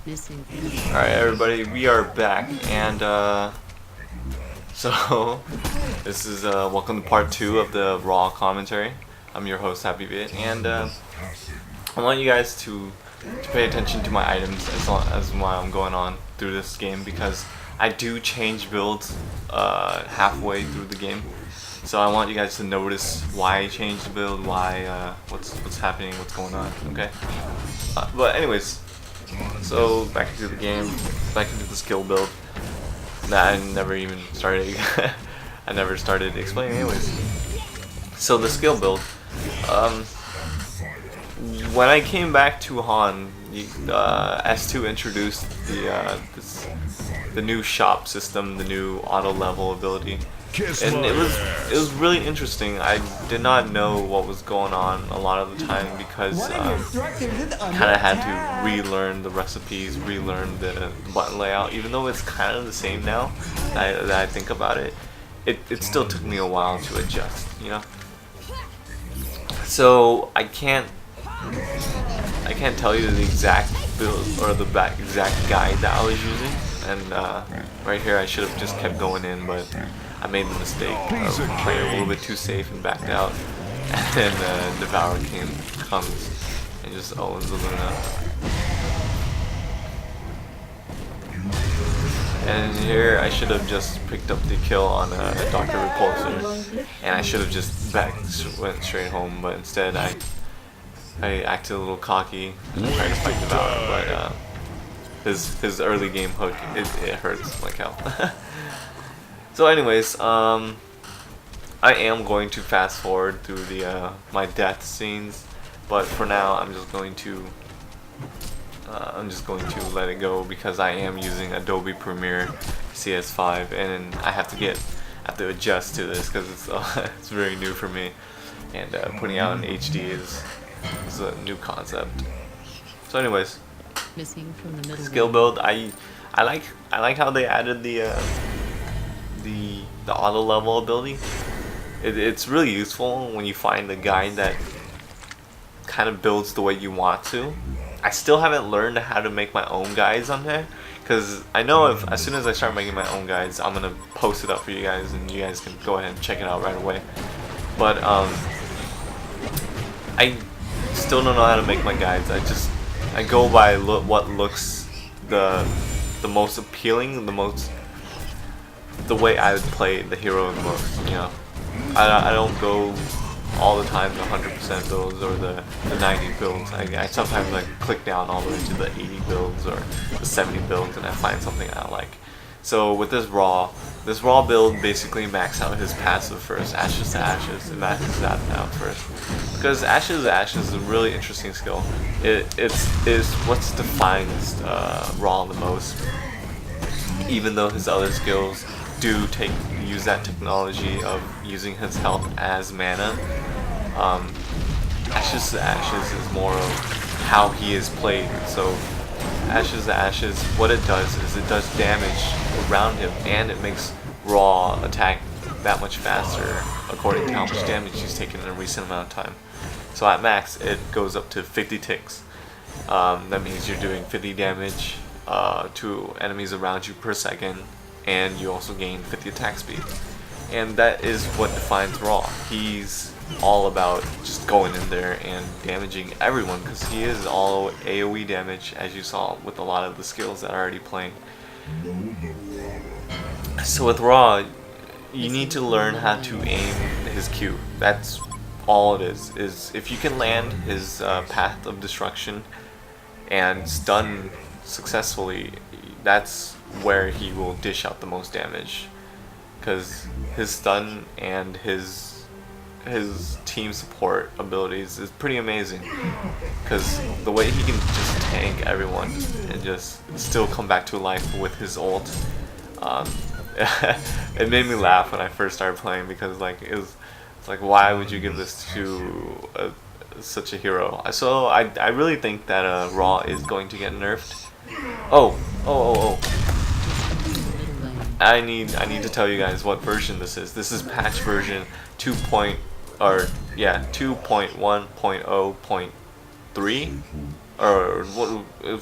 Missing. Alright everybody, we are back, and so this is welcome to part 2 of the Raw commentary. I'm your host HappyViet, and I want you guys to pay attention to my items as while I'm going on through this game, because I do change builds halfway through the game. So I want you guys to notice why I changed the build, why what's happening, what's going on, okay? But anyways, so back into the game, back into the skill build that I never even started. I never started explaining anyways. So the skill build, when I came back to HoN, S2 introduced the new shop system, the new auto level ability. And it was really interesting. I did not know what was going on a lot of the time because kind of had to relearn the recipes, relearn the button layout. Even though it's kind of the same now that I think about it, it still took me a while to adjust, you know. So I can't tell you the exact build or the exact guide that I was using. And right here I should have just kept going in, but I made the mistake of playing a little bit too safe and backed out. And then Devour King comes and just owns the Luna. And here I should have just picked up the kill on a Dr. Repulsor, and I should have just went straight home, but instead I acted a little cocky and tried to fight Devour, but his early game hook, it hurts like hell. So anyways, I am going to fast forward through the my death scenes, but for now I'm just going to let it go because I am using Adobe Premiere CS5, and I have to adjust to this because it's very new for me, and putting out in HD is a new concept. So anyways, Missing from the middle. Skill build, I like how they added the auto level ability. It's really useful when you find a guide that kind of builds the way you want to. I still haven't learned how to make my own guides on there, because I know as soon as I start making my own guides, I'm gonna post it up for you guys, and you guys can go ahead and check it out right away. But I still don't know how to make my guides. I go by what looks the most appealing, the way I would play the hero the most, you know. I don't go all the time to 100% builds or the 90 builds. I sometimes like click down all the way to the 80 builds or the 70 builds, and I find something I like. So with this raw build basically maxes out his passive first, Ashes to Ashes. It maxes that out first, because Ashes to Ashes is a really interesting skill. It's what's defines Raw the most, even though his other skills do use that technology of using his health as mana. Ashes to Ashes is more of how he is played. So Ashes to Ashes, what it does is it does damage around him, and it makes Raw attack that much faster according to how much damage he's taken in a recent amount of time. So at max it goes up to 50 ticks. That means you're doing 50 damage to enemies around you per second, and you also gain 50 attack speed. And that is what defines Raw. He's all about just going in there and damaging everyone, because he is all AoE damage, as you saw with a lot of the skills that are already playing. So with Raw, you need to learn how to aim his Q. That's all it is if you can land his Path of Destruction and stun successfully, that's where he will dish out the most damage, because his stun and his team support abilities is pretty amazing, because the way he can just tank everyone and just still come back to life with his ult, it made me laugh when I first started playing, because it's like, why would you give this to such a hero? So I really think that Raw is going to get nerfed. Oh. I need to tell you guys what version this is. This is patch version 2.1.0.3 or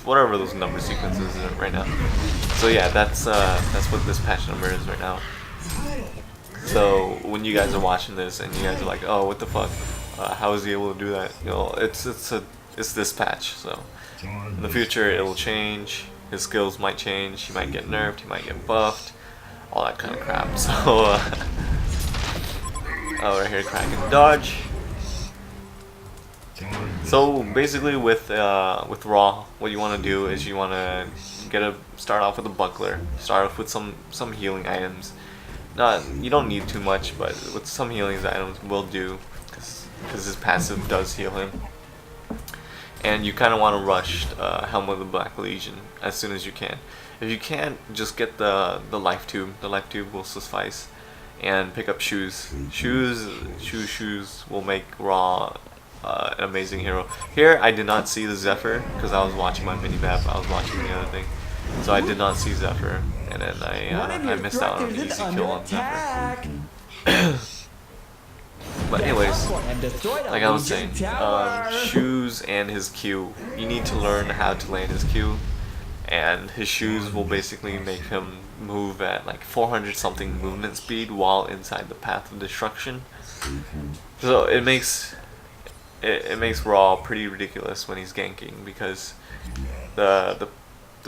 whatever those number sequences are right now. So yeah, that's what this patch number is right now. So when you guys are watching this and you guys are like, oh, what the fuck, how is he able to do that? You know, it's this patch. So in the future it'll change. His skills might change. He might get nerfed. He might get buffed. All that kind of crap. So right here, Kraken dodge. So basically, with Raw, what you want to do is you want to start off with a buckler. Start off with some healing items. You don't need too much, but with some healing items will do, because his passive does heal him. And you kind of want to rush Helm of the Black Legion as soon as you can. If you can't, just get the life tube. The life tube will suffice, and pick up shoes. Shoes will make Raw an amazing hero. Here I did not see the Zephyr because I was watching my minimap. I was watching the other thing, so I did not see Zephyr, and then I missed out on an easy kill on Zephyr. But anyways, like I was saying, shoes and his Q. You need to learn how to land his Q, and his shoes will basically make him move at like 400 something movement speed while inside the path of destruction. So it makes Raw pretty ridiculous when he's ganking, because the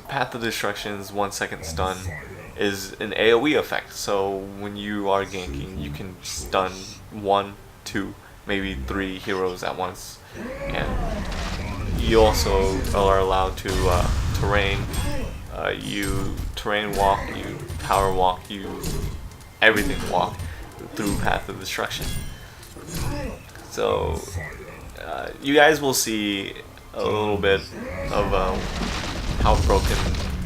path of destruction's 1 second stun is an AoE effect. So when you are ganking, you can stun 1, 2, maybe 3 heroes at once, and you also are allowed to terrain. You terrain walk, you power walk, you everything walk through path of destruction. So you guys will see a little bit of how broken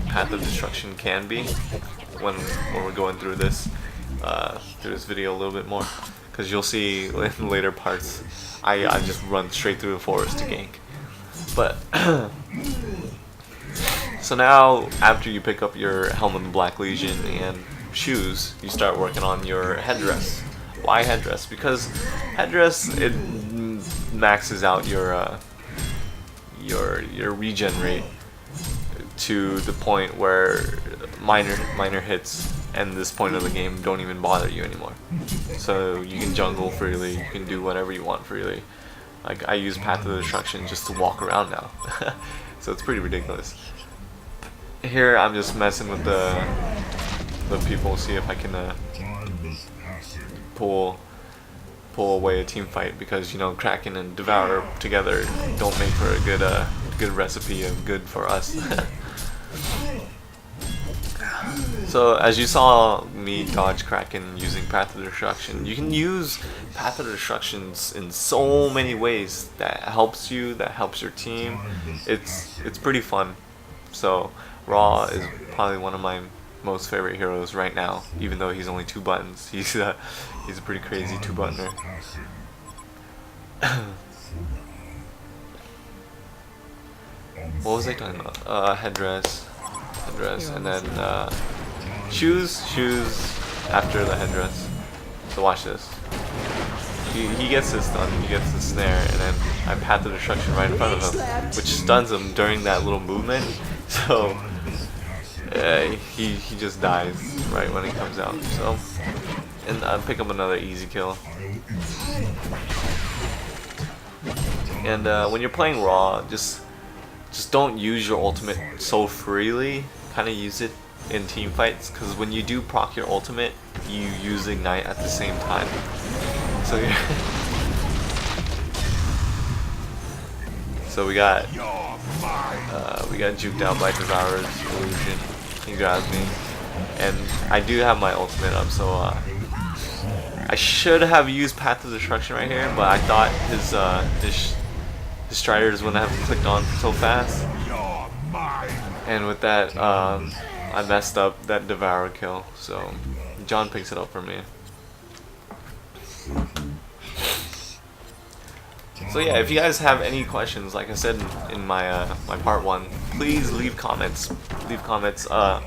path of destruction can be when we're going through this video a little bit more, because you'll see in later parts I just run straight through the forest to gank. But so now, after you pick up your Helm of the Black Legion and shoes, you start working on your headdress. Why headdress? Because headdress, it maxes out your regen rate to the point where minor hits and this point of the game don't even bother you anymore. So you can jungle freely, you can do whatever you want freely. Like I use Path of Destruction just to walk around now. So it's pretty ridiculous. Here I'm just messing with the people, see if I can pull away a team fight, because you know Kraken and Devourer together don't make for a good recipe of good for us. So as you saw me dodge Kraken using Path of Destruction, you can use Path of Destructions in so many ways that helps you, that helps your team. It's pretty fun. So Raw is probably one of my most favorite heroes right now, even though he's only 2 buttons. He's a pretty crazy 2-buttoner. What was I talking about? Headdress, and then shoes after the headdress. So watch this. He gets this stun, he gets the snare, and then I Path of Destruction right in front of him, which stuns him during that little movement. So he just dies right when he comes out. So, and I pick up another easy kill. And when you're playing Raw, just don't use your ultimate so freely. Kind of use it in team fights, because when you do proc your ultimate, you use Ignite at the same time. So so we got juked out by Devourer's illusion. He grabs me, and I do have my ultimate up, so I should have used Path of Destruction right here, but I thought his Striders wouldn't have clicked on so fast, and with that I messed up that Devourer kill, so John picks it up for me. So yeah, if you guys have any questions, like I said in my my part 1, please leave comments. A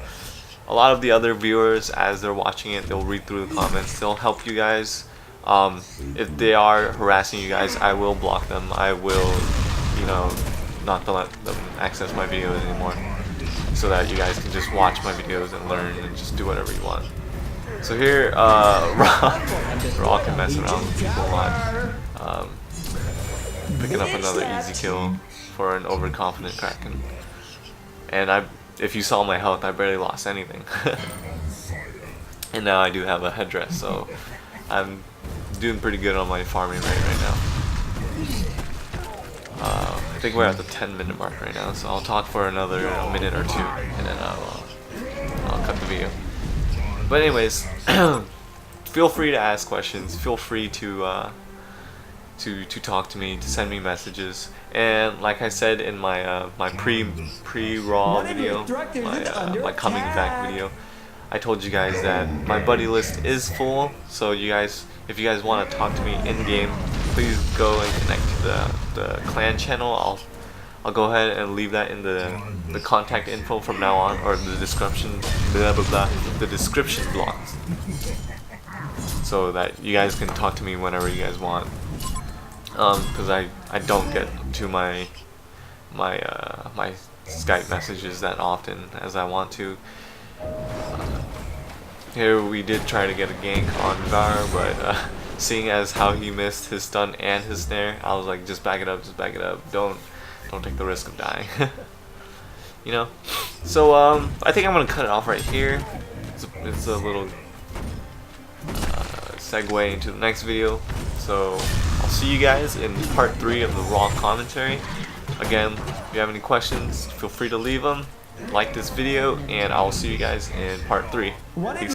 lot of the other viewers, as they're watching it, they'll read through the comments. They'll help you guys. If they are harassing you guys, I will block them. I will, not to let them access my videos anymore, so that you guys can just watch my videos and learn and just do whatever you want. So here, Raw can mess around with people a lot. Picking up another easy kill for an overconfident Kraken. And if you saw my health, I barely lost anything. And now I do have a headdress, so I'm doing pretty good on my farming rate right now. I think we're at the 10-minute mark right now, so I'll talk for another minute or two, and then I'll cut the video. But anyways, feel free to ask questions. Feel free to talk to me, to send me messages. And like I said in my my pre-raw video, my coming back video, I told you guys that my buddy list is full. So you guys, if you guys want to talk to me in game, please go and connect to the clan channel. I'll go ahead and leave that in the contact info from now on, or the description, the description blocks, so that you guys can talk to me whenever you guys want. Because I don't get to my Skype messages that often as I want to. Here we did try to get a gank on Var, but seeing as how he missed his stun and his snare, I was like, just back it up, don't take the risk of dying. You know. So I think I'm gonna cut it off right here. It's a little segue into the next video. So I'll see you guys in part 3 of the raw commentary. Again, if you have any questions, feel free to leave them. Like this video, and I will see you guys in part 3. Peace.